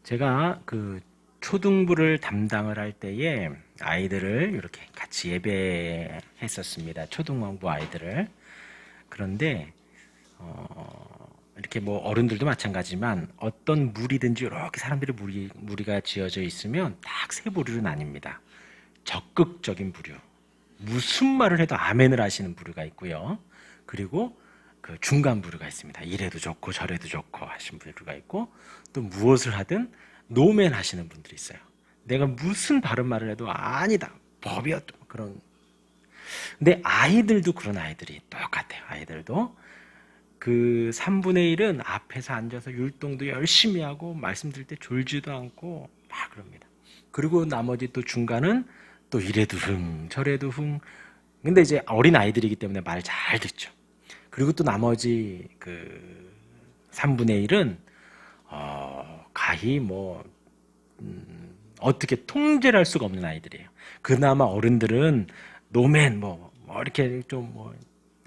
제가 그 초등부를 담당을 할 때에 아이들을 이렇게 같이 예배했었습니다. 초등반부 아이들을. 그런데 이렇게 뭐 어른들도 마찬가지지만 어떤 무리든지 이렇게 사람들이 무리가 지어져 있으면 딱 세 부류로 나뉩니다. 적극적인 부류, 무슨 말을 해도 아멘을 하시는 부류가 있고요. 그리고 그 중간 부류가 있습니다. 이래도 좋고 저래도 좋고 하시는 부류가 있고, 또 무엇을 하든 노멘 하시는 분들이 있어요. 내가 무슨 바른 말을 해도 아니다, 법이었다, 그런. 근데 아이들도 그런 아이들이 똑같아요. 아이들도 그 3분의 1은 앞에서 앉아서 율동도 열심히 하고 말씀드릴 때 졸지도 않고 막 그럽니다. 그리고 나머지 또 중간은 또 이래도 흥 저래도 흥. 근데 이제 어린 아이들이기 때문에 말 잘 듣죠. 그리고 또 나머지 그 3분의 1은 가히 뭐 어떻게 통제를 할 수가 없는 아이들이에요. 그나마 어른들은 노멘 뭐 이렇게 좀 뭐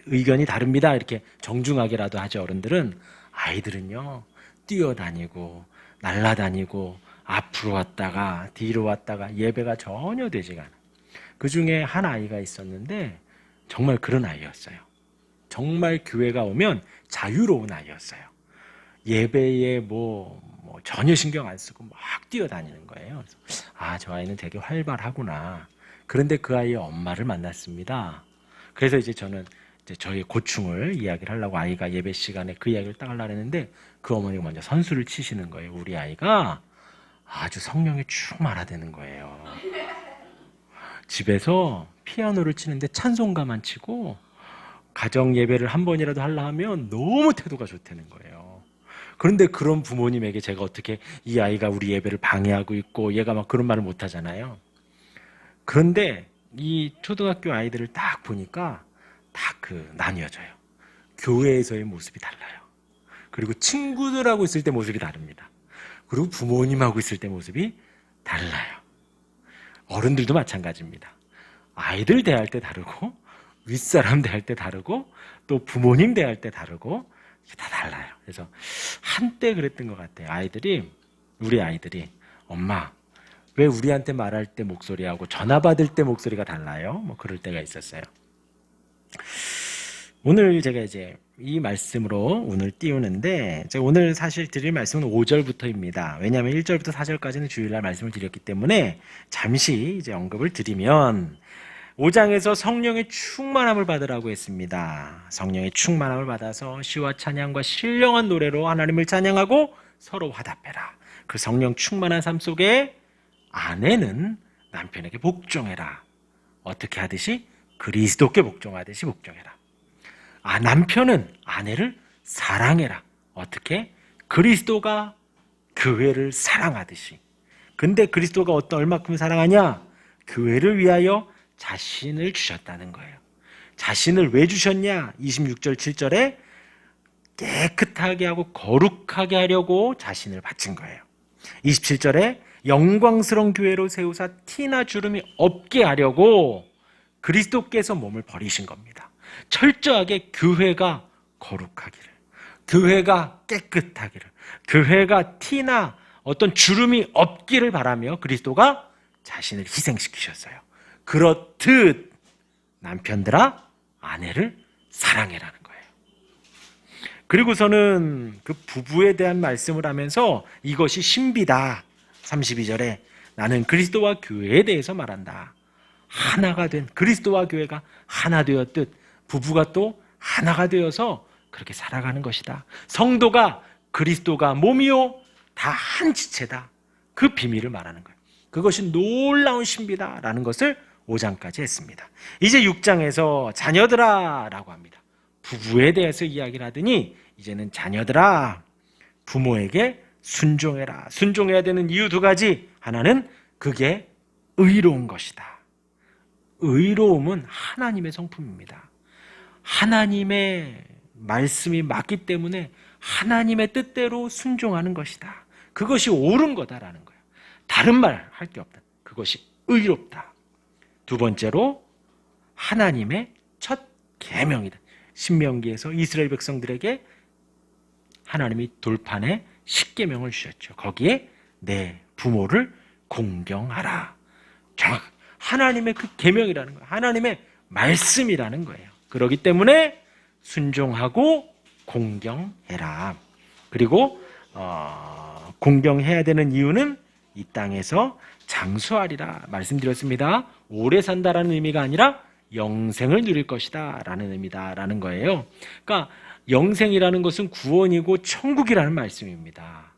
의견이 다릅니다 이렇게 정중하게라도 하죠. 어른들은. 아이들은요, 뛰어다니고 날아다니고 앞으로 왔다가 뒤로 왔다가 예배가 전혀 되지가 않아요. 그 중에 한 아이가 있었는데 정말 그런 아이였어요. 정말 교회가 오면 자유로운 아이였어요. 예배에 뭐 전혀 신경 안 쓰고 막 뛰어다니는 거예요. 그래서 저 아이는 되게 활발하구나. 그런데 그 아이의 엄마를 만났습니다. 그래서 이제 저는 저의 고충을 이야기를 하려고 아이가 예배 시간에 그 이야기를 딱 하려고 했는데 그 어머니가 먼저 선수를 치시는 거예요. 우리 아이가 아주 성령이 충만하다는 거예요. 집에서 피아노를 치는데 찬송가만 치고 가정 예배를 한 번이라도 하려 하면 너무 태도가 좋다는 거예요. 그런데 그런 부모님에게 제가 어떻게 이 아이가 우리 예배를 방해하고 있고 얘가 막 그런 말을 못 하잖아요. 그런데 이 초등학교 아이들을 딱 보니까 딱 나뉘어져요. 교회에서의 모습이 달라요. 그리고 친구들하고 있을 때 모습이 다릅니다. 그리고 부모님하고 있을 때 모습이 달라요. 어른들도 마찬가지입니다. 아이들 대할 때 다르고 윗사람 대할 때 다르고 또 부모님 대할 때 다르고 다 달라요. 그래서 한때 그랬던 것 같아요. 우리 아이들이 엄마 왜 우리한테 말할 때 목소리하고 전화 받을 때 목소리가 달라요? 뭐 그럴 때가 있었어요. 오늘 제가 이제 이 말씀으로 오늘 띄우는데, 제가 오늘 사실 드릴 말씀은 5절부터입니다. 왜냐하면 1절부터 4절까지는 주일날 말씀을 드렸기 때문에 잠시 이제 언급을 드리면, 5장에서 성령의 충만함을 받으라고 했습니다. 성령의 충만함을 받아서 시와 찬양과 신령한 노래로 하나님을 찬양하고 서로 화답해라. 그 성령 충만한 삶 속에 아내는 남편에게 복종해라. 어떻게 하듯이? 그리스도께 복종하듯이 복종해라. 남편은 아내를 사랑해라. 어떻게? 그리스도가 교회를 사랑하듯이. 근데 그리스도가 얼마큼 사랑하냐? 교회를 위하여 자신을 주셨다는 거예요. 자신을 왜 주셨냐? 26절 7절에 깨끗하게 하고 거룩하게 하려고 자신을 바친 거예요. 27절에 영광스러운 교회로 세우사 티나 주름이 없게 하려고 그리스도께서 몸을 버리신 겁니다. 철저하게 교회가 거룩하기를, 교회가 깨끗하기를, 교회가 티나 어떤 주름이 없기를 바라며 그리스도가 자신을 희생시키셨어요. 그렇듯 남편들아 아내를 사랑해라는 거예요. 그리고서는 그 부부에 대한 말씀을 하면서 이것이 신비다. 32절에 나는 그리스도와 교회에 대해서 말한다. 하나가 된 그리스도와 교회가 하나 되었듯 부부가 또 하나가 되어서 그렇게 살아가는 것이다. 성도가 그리스도가 몸이요 다 한 지체다. 그 비밀을 말하는 거예요. 그것이 놀라운 신비다라는 것을 5장까지 했습니다. 이제 6장에서 자녀들아 라고 합니다. 부부에 대해서 이야기를 하더니 이제는 자녀들아 부모에게 순종해라. 순종해야 되는 이유 두 가지. 하나는 그게 의로운 것이다. 의로움은 하나님의 성품입니다. 하나님의 말씀이 맞기 때문에 하나님의 뜻대로 순종하는 것이다. 그것이 옳은 거다라는 거예요. 다른 말 할 게 없다. 그것이 의롭다. 두 번째로 하나님의 첫 계명이다. 신명기에서 이스라엘 백성들에게 하나님이 돌판에 10계명을 주셨죠. 거기에 내 부모를 공경하라. 하나님의 그 계명이라는 거예요. 하나님의 말씀이라는 거예요. 그렇기 때문에 순종하고 공경해라. 그리고 공경해야 되는 이유는 이 땅에서 장수하리라 말씀드렸습니다. 오래 산다라는 의미가 아니라 영생을 누릴 것이다 라는 의미다라는 거예요. 그러니까 영생이라는 것은 구원이고 천국이라는 말씀입니다.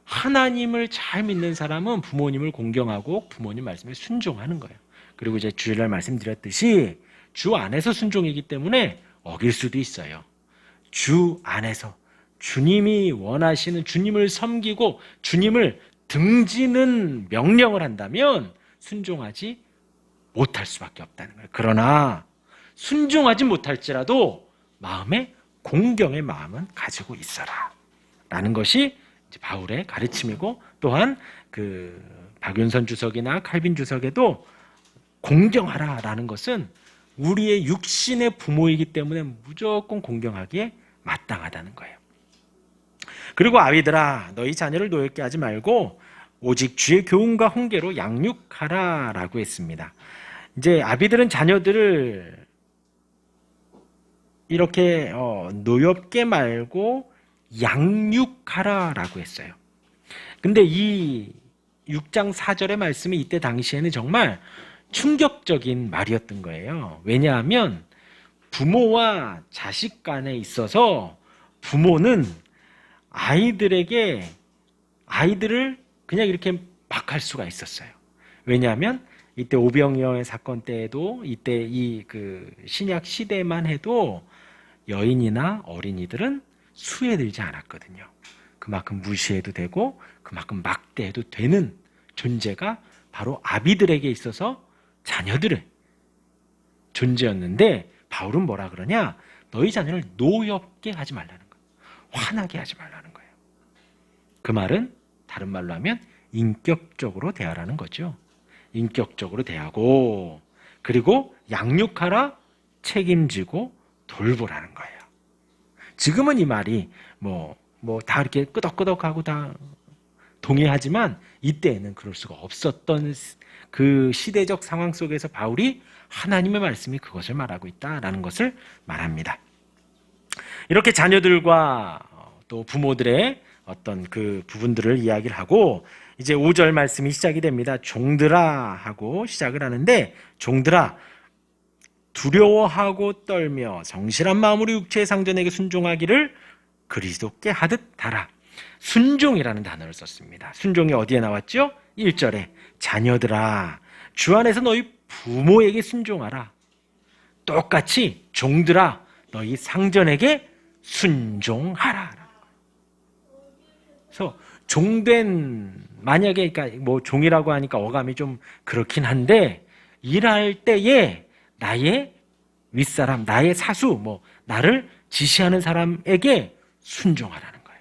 하나님을 잘 믿는 사람은 부모님을 공경하고 부모님 말씀에 순종하는 거예요. 그리고 이제 주일날 말씀드렸듯이 주 안에서 순종이기 때문에 어길 수도 있어요. 주 안에서 주님이 원하시는, 주님을 섬기고 주님을 등지는 명령을 한다면 순종하지 못할 수밖에 없다는 거예요. 그러나 순종하지 못할지라도 마음에 공경의 마음은 가지고 있어라 라는 것이 이제 바울의 가르침이고, 또한 그 박윤선 주석이나 칼빈 주석에도 공경하라 라는 것은 우리의 육신의 부모이기 때문에 무조건 공경하기에 마땅하다는 거예요. 그리고 아비들아, 너희 자녀를 노엽게 하지 말고 오직 주의 교훈과 훈계로 양육하라 라고 했습니다. 이제 아비들은 자녀들을 이렇게 노엽게 말고 양육하라 라고 했어요. 근데 이 6장 4절의 말씀이 이때 당시에는 정말 충격적인 말이었던 거예요. 왜냐하면 부모와 자식 간에 있어서 부모는 아이들을 그냥 이렇게 막 할 수가 있었어요. 왜냐하면 이때 오병이어의 사건 때에도, 이때 이 그 신약 시대만 해도 여인이나 어린이들은 수혜들지 않았거든요. 그만큼 무시해도 되고 그만큼 막대해도 되는 존재가 바로 아비들에게 있어서 자녀들의 존재였는데, 바울은 뭐라 그러냐? 너희 자녀를 노엽게 하지 말라는 거예요. 화나게 하지 말라는 거예요. 그 말은 다른 말로 하면 인격적으로 대하라는 거죠. 인격적으로 대하고, 그리고 양육하라, 책임지고 돌보라는 거예요. 지금은 이 말이 다 이렇게 끄덕끄덕하고 다 동의하지만 이때에는 그럴 수가 없었던 그 시대적 상황 속에서 바울이 하나님의 말씀이 그것을 말하고 있다라는 것을 말합니다. 이렇게 자녀들과 또 부모들의 어떤 그 부분들을 이야기를 하고, 이제 5절 말씀이 시작이 됩니다. 종들아 하고 시작을 하는데, 종들아 두려워하고 떨며 성실한 마음으로 육체의 상전에게 순종하기를 그리스도께 하듯 하라. 순종이라는 단어를 썼습니다. 순종이 어디에 나왔죠? 1절에 자녀들아 주 안에서 너희 부모에게 순종하라. 똑같이 종들아 너희 상전에게 순종하라. 그래서 종된, 만약에 그러니까 뭐 종이라고 하니까 어감이 좀 그렇긴 한데, 일할 때에 나의 윗사람, 나의 사수, 나를 지시하는 사람에게 순종하라는 거예요.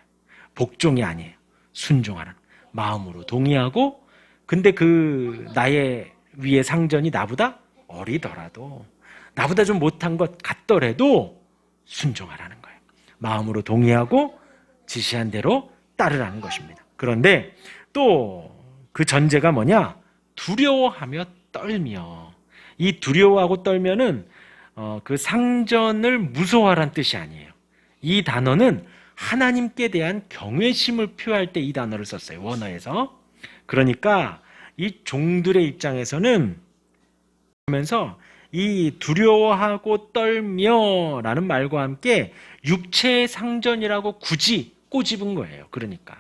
복종이 아니에요. 순종하라는 거예요. 마음으로 동의하고, 근데 그 나의 위의 상전이 나보다 어리더라도, 나보다 좀 못한 것 같더라도 순종하라는 거예요. 마음으로 동의하고 지시한 대로 따르라는 것입니다. 그런데 또 그 전제가 뭐냐? 두려워하며 떨며. 이 두려워하고 떨면은 그 상전을 무서워하라는 뜻이 아니에요. 이 단어는 하나님께 대한 경외심을 표할 때 이 단어를 썼어요. 원어에서. 그러니까 이 종들의 입장에서는 하면서 이 두려워하고 떨며라는 말과 함께 육체의 상전이라고 굳이 꼬집은 거예요. 그러니까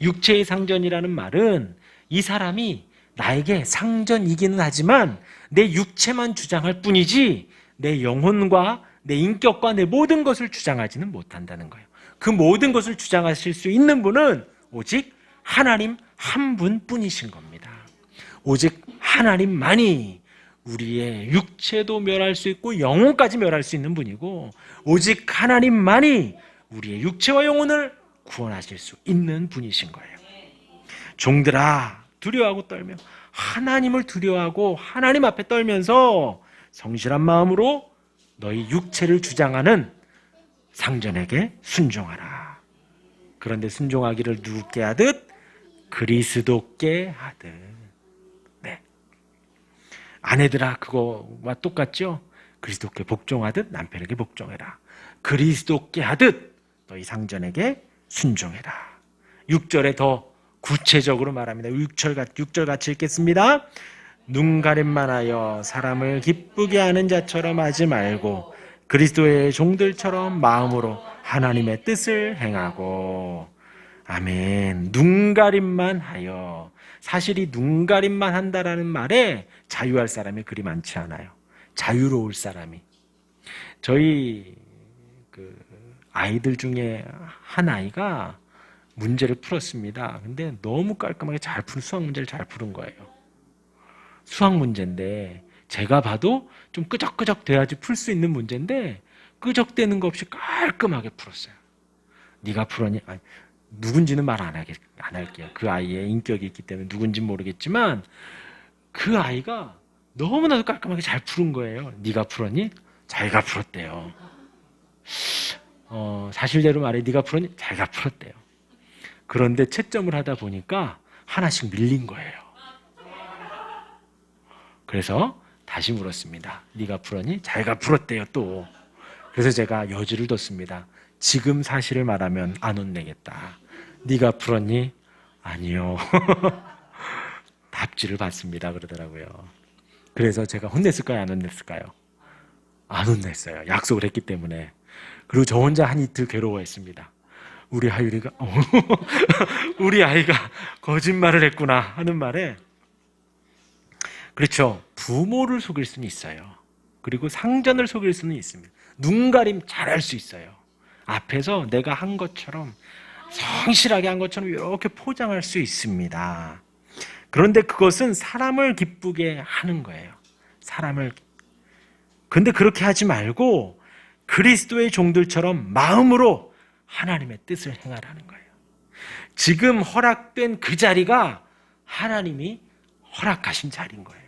육체의 상전이라는 말은 이 사람이 나에게 상전이기는 하지만 내 육체만 주장할 뿐이지 내 영혼과 내 인격과 내 모든 것을 주장하지는 못한다는 거예요. 그 모든 것을 주장하실 수 있는 분은 오직 하나님 한 분뿐이신 겁니다. 오직 하나님만이 우리의 육체도 멸할 수 있고 영혼까지 멸할 수 있는 분이고, 오직 하나님만이 우리의 육체와 영혼을 구원하실 수 있는 분이신 거예요. 종들아 두려워하고 떨며, 하나님을 두려워하고 하나님 앞에 떨면서 성실한 마음으로 너희 육체를 주장하는 상전에게 순종하라. 그런데 순종하기를 누구께 하듯 그리스도께 하듯. 네. 아내들아, 그거와 똑같죠? 그리스도께 복종하듯 남편에게 복종해라. 그리스도께 하듯 너희 상전에게 순종해라. 6절에 더 구체적으로 말합니다. 6절 같이 읽겠습니다. 눈 가림만 하여 사람을 기쁘게 하는 자처럼 하지 말고 그리스도의 종들처럼 마음으로 하나님의 뜻을 행하고. 아멘. 눈 가림만 하여. 사실 이 눈 가림만 한다라는 말에 자유할 사람이 그리 많지 않아요. 자유로울 사람이. 저희 아이들 중에 한 아이가 문제를 풀었습니다. 근데 너무 깔끔하게 수학 문제를 잘 푸는 거예요. 수학 문제인데 제가 봐도 좀 끄적끄적 돼야지 풀 수 있는 문제인데 끄적대는 거 없이 깔끔하게 풀었어요. 네가 풀었니? 아니, 누군지는 말 안 할게요. 그 아이의 인격이 있기 때문에 누군지는 모르겠지만 그 아이가 너무나도 깔끔하게 잘 푸는 거예요. 네가 풀었니? 자기가 풀었대요. 사실대로 말해. 네가 풀었니? 자기가 풀었대요. 그런데 채점을 하다 보니까 하나씩 밀린 거예요. 그래서 다시 물었습니다. 네가 풀었니? 자기가 풀었대요 또. 그래서 제가 여지를 뒀습니다. 지금 사실을 말하면 안 혼내겠다. 네가 풀었니? 아니요. 답지를 받습니다 그러더라고요. 그래서 제가 혼냈을까요? 안 혼냈을까요? 안 혼냈어요. 약속을 했기 때문에. 그리고 저 혼자 한 이틀 괴로워했습니다. 우리 하율이가 우리 아이가 거짓말을 했구나 하는 말에. 그렇죠. 부모를 속일 수는 있어요. 그리고 상전을 속일 수는 있습니다. 눈가림 잘할 수 있어요. 앞에서 내가 한 것처럼 성실하게 한 것처럼 이렇게 포장할 수 있습니다. 그런데 그것은 사람을 기쁘게 하는 거예요. 근데 그렇게 하지 말고 그리스도의 종들처럼 마음으로 하나님의 뜻을 행하라는 거예요. 지금 허락된 그 자리가 하나님이 허락하신 자리인 거예요.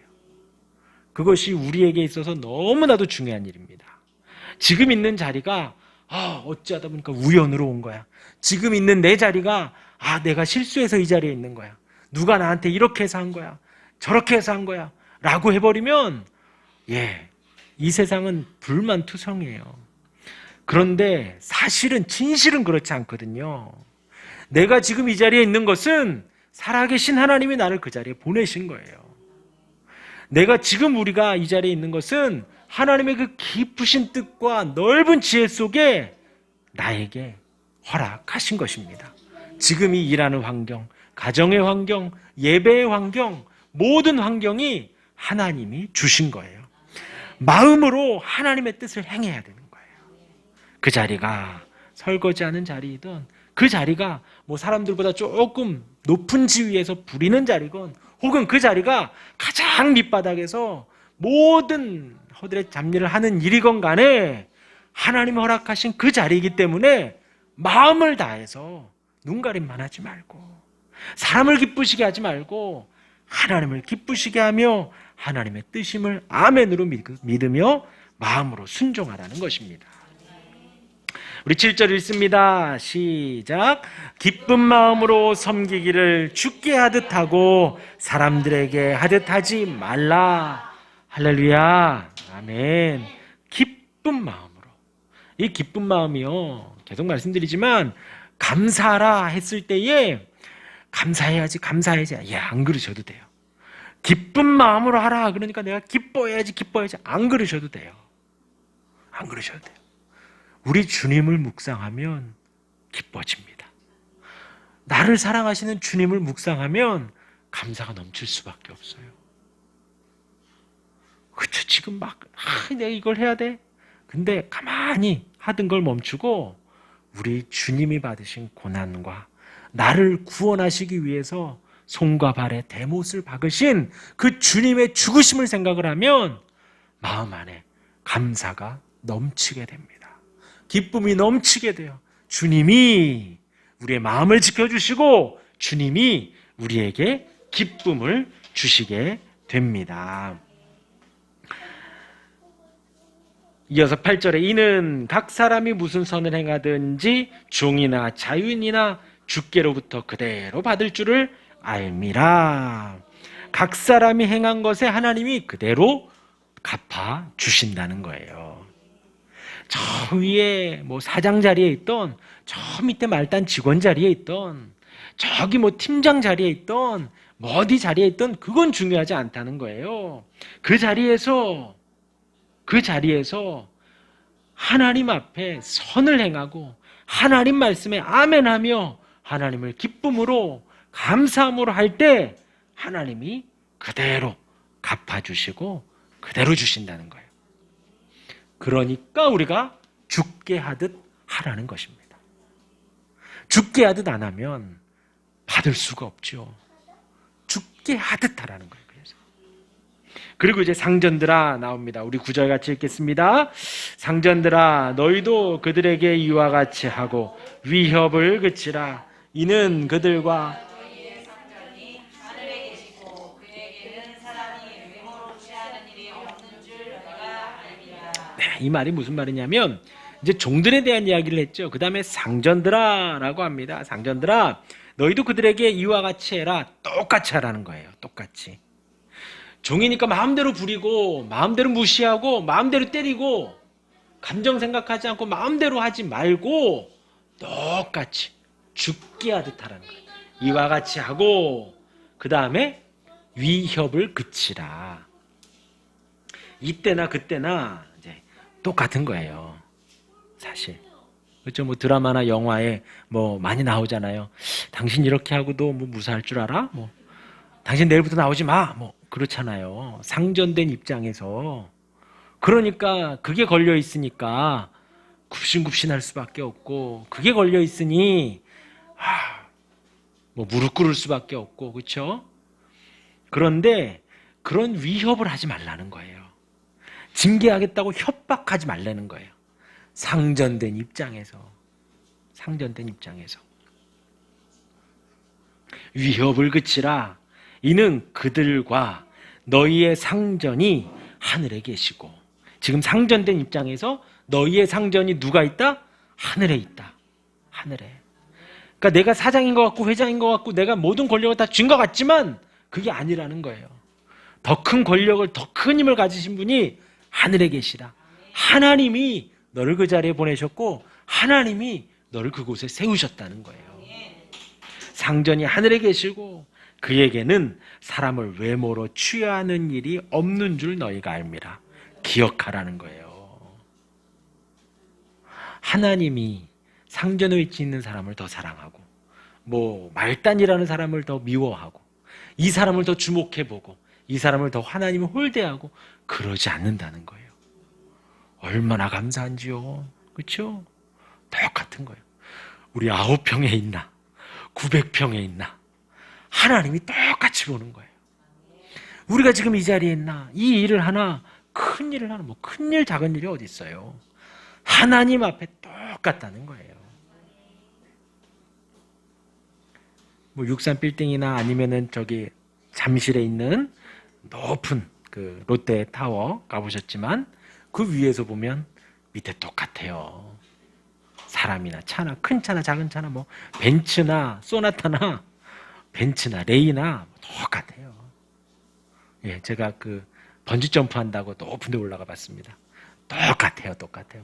그것이 우리에게 있어서 너무나도 중요한 일입니다. 지금 있는 자리가 어찌하다 보니까 우연으로 온 거야. 지금 있는 내 자리가 내가 실수해서 이 자리에 있는 거야. 누가 나한테 이렇게 해서 한 거야. 저렇게 해서 한 거야. 라고 해버리면 이 세상은 불만투성이에요. 그런데 사실은 진실은 그렇지 않거든요. 내가 지금 이 자리에 있는 것은 살아계신 하나님이 나를 그 자리에 보내신 거예요. 우리가 이 자리에 있는 것은 하나님의 그 깊으신 뜻과 넓은 지혜 속에 나에게 허락하신 것입니다. 지금 이 일하는 환경, 가정의 환경, 예배의 환경, 모든 환경이 하나님이 주신 거예요. 마음으로 하나님의 뜻을 행해야 되는 거예요. 그 자리가 설거지하는 자리이든 그 자리가 사람들보다 조금 높은 지위에서 부리는 자리건 혹은 그 자리가 가장 밑바닥에서 모든 허들의 잡일을 하는 일이건 간에 하나님이 허락하신 그 자리이기 때문에 마음을 다해서 눈가림만 하지 말고 사람을 기쁘시게 하지 말고 하나님을 기쁘시게 하며 하나님의 뜻임을 아멘으로 믿으며 마음으로 순종하라는 것입니다. 우리 7절 읽습니다. 시작. 기쁜 마음으로 섬기기를 주께 하듯 하고 사람들에게 하듯 하지 말라. 할렐루야. 아멘. 기쁜 마음으로. 이 기쁜 마음이요. 계속 말씀드리지만 감사하라 했을 때에 감사해야지. 안 그러셔도 돼요. 기쁜 마음으로 하라. 그러니까 내가 기뻐해야지. 안 그러셔도 돼요. 우리 주님을 묵상하면 기뻐집니다. 나를 사랑하시는 주님을 묵상하면 감사가 넘칠 수밖에 없어요. 그쵸? 지금 내가 이걸 해야 돼? 근데 가만히 하던 걸 멈추고 우리 주님이 받으신 고난과 나를 구원하시기 위해서 손과 발에 대못을 박으신 그 주님의 죽으심을 생각을 하면 마음 안에 감사가 넘치게 됩니다. 기쁨이 넘치게 돼요. 주님이 우리의 마음을 지켜주시고 주님이 우리에게 기쁨을 주시게 됩니다. 이어서 8절에 이는 각 사람이 무슨 선을 행하든지 종이나 자유인이나 주께로부터 그대로 받을 줄을 알미라. 각 사람이 행한 것에 하나님이 그대로 갚아 주신다는 거예요. 저 위에 뭐 사장 자리에 있던, 저 밑에 말단 직원 자리에 있던, 저기 뭐 팀장 자리에 있던, 뭐 어디 자리에 있던, 그건 중요하지 않다는 거예요. 그 자리에서 하나님 앞에 선을 행하고 하나님 말씀에 아멘하며 하나님을 기쁨으로 감사함으로 할 때 하나님이 그대로 갚아주시고 그대로 주신다는 거예요. 그러니까 우리가 죽게 하듯 하라는 것입니다. 죽게 하듯 안 하면 받을 수가 없죠. 죽게 하듯 하라는 거예요. 그리고 이제 상전들아 나옵니다. 우리 9절 같이 읽겠습니다. 상전들아 너희도 그들에게 이와 같이 하고 위협을 그치라. 이는 그들과 이 말이 무슨 말이냐면 이제 종들에 대한 이야기를 했죠. 그 다음에 상전들아라고 합니다. 상전들아 너희도 그들에게 이와 같이 해라. 똑같이 하라는 거예요. 똑같이. 종이니까 마음대로 부리고 마음대로 무시하고 마음대로 때리고 감정 생각하지 않고 마음대로 하지 말고 똑같이 죽게 하듯 하라는 거예요. 이와 같이 하고 그 다음에 위협을 그치라. 이때나 그때나 이제 똑같은 거예요. 사실. 그렇죠. 뭐 드라마나 영화에 뭐 많이 나오잖아요. 당신 이렇게 하고도 뭐 무사할 줄 알아? 뭐 당신 내일부터 나오지 마. 뭐 그렇잖아요. 상전된 입장에서. 그러니까 그게 걸려 있으니까 굽신굽신할 수밖에 없고 그게 걸려 있으니 뭐 무릎 꿇을 수밖에 없고 그렇죠? 그런데 그런 위협을 하지 말라는 거예요. 징계하겠다고 협박하지 말라는 거예요. 상전된 입장에서 위협을 그치라. 이는 그들과 너희의 상전이 하늘에 계시고 지금 상전된 입장에서 너희의 상전이 누가 있다? 하늘에 있다. 하늘에. 그러니까 내가 사장인 것 같고 회장인 것 같고 내가 모든 권력을 다 쥔 것 같지만 그게 아니라는 거예요. 더 큰 권력을 더 큰 힘을 가지신 분이 하늘에 계시다. 하나님이 너를 그 자리에 보내셨고 하나님이 너를 그곳에 세우셨다는 거예요. 상전이 하늘에 계시고 그에게는 사람을 외모로 취하는 일이 없는 줄 너희가 알미라. 기억하라는 거예요. 하나님이 상전 위치에 있는 사람을 더 사랑하고 뭐 말단이라는 사람을 더 미워하고 이 사람을 더 주목해보고 이 사람을 더 하나님을 홀대하고 그러지 않는다는 거예요. 얼마나 감사한지요. 그렇죠? 똑같은 거예요. 우리 9평에 있나 900평에 있나 하나님이 똑같이 보는 거예요. 우리가 지금 이 자리에 있나 이 일을 하나 큰 일을 하나 뭐 큰 일 작은 일이 어디 있어요. 하나님 앞에 똑같다는 거예요. 뭐 63빌딩이나 아니면은 저기 잠실에 있는 높은 그 롯데 타워 가보셨지만 그 위에서 보면 밑에 똑같아요. 사람이나 차나 큰 차나 작은 차나 뭐 벤츠나 소나타나 벤츠나 레이나 똑같아요. 예, 제가 그 번지 점프 한다고 높은 데 올라가 봤습니다. 똑같아요.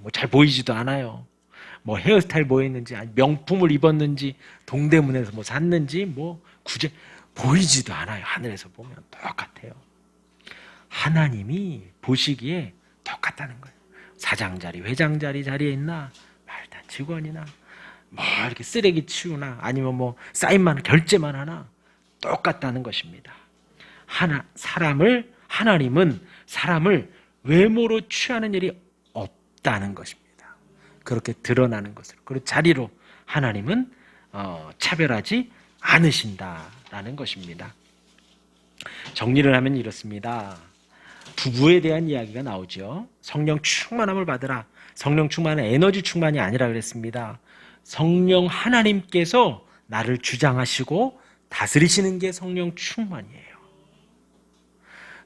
뭐 잘 보이지도 않아요. 뭐 헤어스타일 뭐 했는지 아니 명품을 입었는지 동대문에서 뭐 샀는지 뭐 구제 보이지도 않아요. 하늘에서 보면 똑같아요. 하나님이 보시기에 똑같다는 거예요. 사장 자리, 회장 자리에 있나 말단 직원이나 뭐 이렇게 쓰레기 치우나 아니면 뭐 사인만 결제만 하나 똑같다는 것입니다. 하나님은 사람을 외모로 취하는 일이 없다는 것입니다. 그렇게 드러나는 것으로 그리고 자리로 하나님은 차별하지 않으신다라는 것입니다. 정리를 하면 이렇습니다. 부부에 대한 이야기가 나오죠. 성령 충만함을 받으라. 성령 충만은 에너지 충만이 아니라 그랬습니다. 성령 하나님께서 나를 주장하시고 다스리시는 게 성령 충만이에요.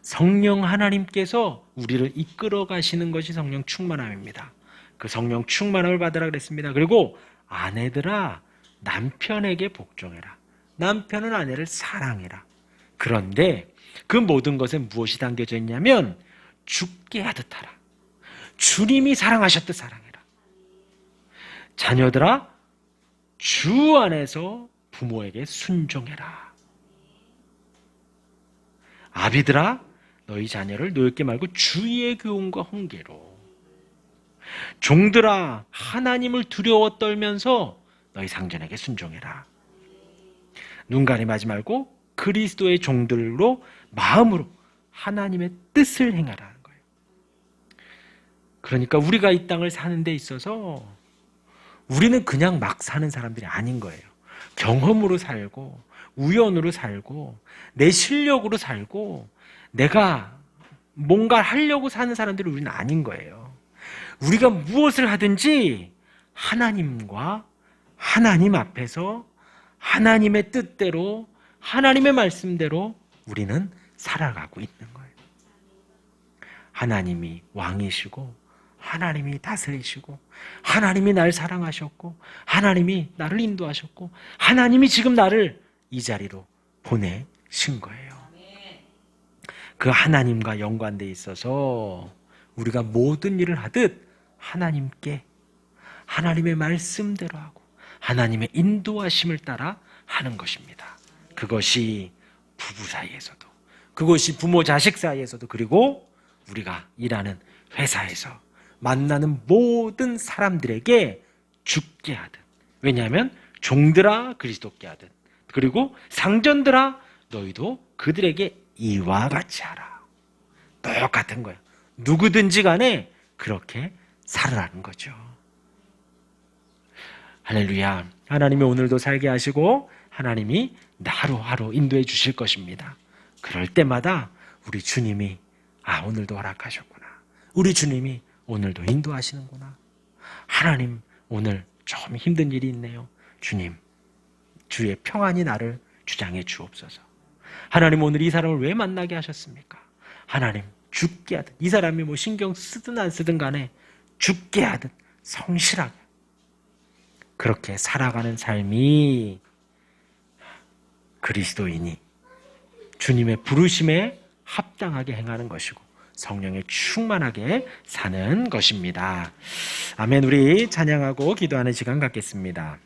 성령 하나님께서 우리를 이끌어 가시는 것이 성령 충만함입니다. 그 성령 충만함을 받으라 그랬습니다. 그리고 아내들아 남편에게 복종해라. 남편은 아내를 사랑해라. 그런데 그 모든 것에 무엇이 담겨져 있냐면 죽게 하듯 하라. 주님이 사랑하셨듯 사랑해라. 자녀들아, 주 안에서 부모에게 순종해라. 아비들아, 너희 자녀를 노엽게 말고 주의 교훈과 훈계로. 종들아, 하나님을 두려워 떨면서 너희 상전에게 순종해라. 눈 가림하지 말고 그리스도의 종들로 마음으로 하나님의 뜻을 행하라는 거예요. 그러니까 우리가 이 땅을 사는 데 있어서 우리는 그냥 막 사는 사람들이 아닌 거예요. 경험으로 살고 우연으로 살고 내 실력으로 살고 내가 뭔가 하려고 사는 사람들이 우리는 아닌 거예요. 우리가 무엇을 하든지 하나님과 하나님 앞에서 하나님의 뜻대로 하나님의 말씀대로 우리는 살아가고 있는 거예요. 하나님이 왕이시고 하나님이 다스리시고 하나님이 날 사랑하셨고 하나님이 나를 인도하셨고 하나님이 지금 나를 이 자리로 보내신 거예요. 그 하나님과 연관되어 있어서 우리가 모든 일을 하듯 하나님께 하나님의 말씀대로 하고 하나님의 인도하심을 따라 하는 것입니다. 그것이 부부 사이에서도, 그것이 부모 자식 사이에서도, 그리고 우리가 일하는 회사에서 만나는 모든 사람들에게 죽게 하듯. 왜냐하면 종들아 그리스도께 하듯, 그리고 상전들아 너희도 그들에게 이와 같이 하라. 똑같은 거예요. 누구든지 간에 그렇게 살으라는 거죠. 할렐루야. 하나님이 오늘도 살게 하시고 하나님이 하루하루 인도해 주실 것입니다. 그럴 때마다 우리 주님이 오늘도 허락하셨구나. 우리 주님이 오늘도 인도하시는구나. 하나님, 오늘 좀 힘든 일이 있네요. 주님, 주의 평안이 나를 주장해 주옵소서. 하나님, 오늘 이 사람을 왜 만나게 하셨습니까? 하나님, 죽게 하듯, 이 사람이 뭐 신경 쓰든 안 쓰든 간에 죽게 하듯 성실하게 그렇게 살아가는 삶이 그리스도인이 주님의 부르심에 합당하게 행하는 것이고 성령에 충만하게 사는 것입니다. 아멘. 우리 찬양하고 기도하는 시간 갖겠습니다.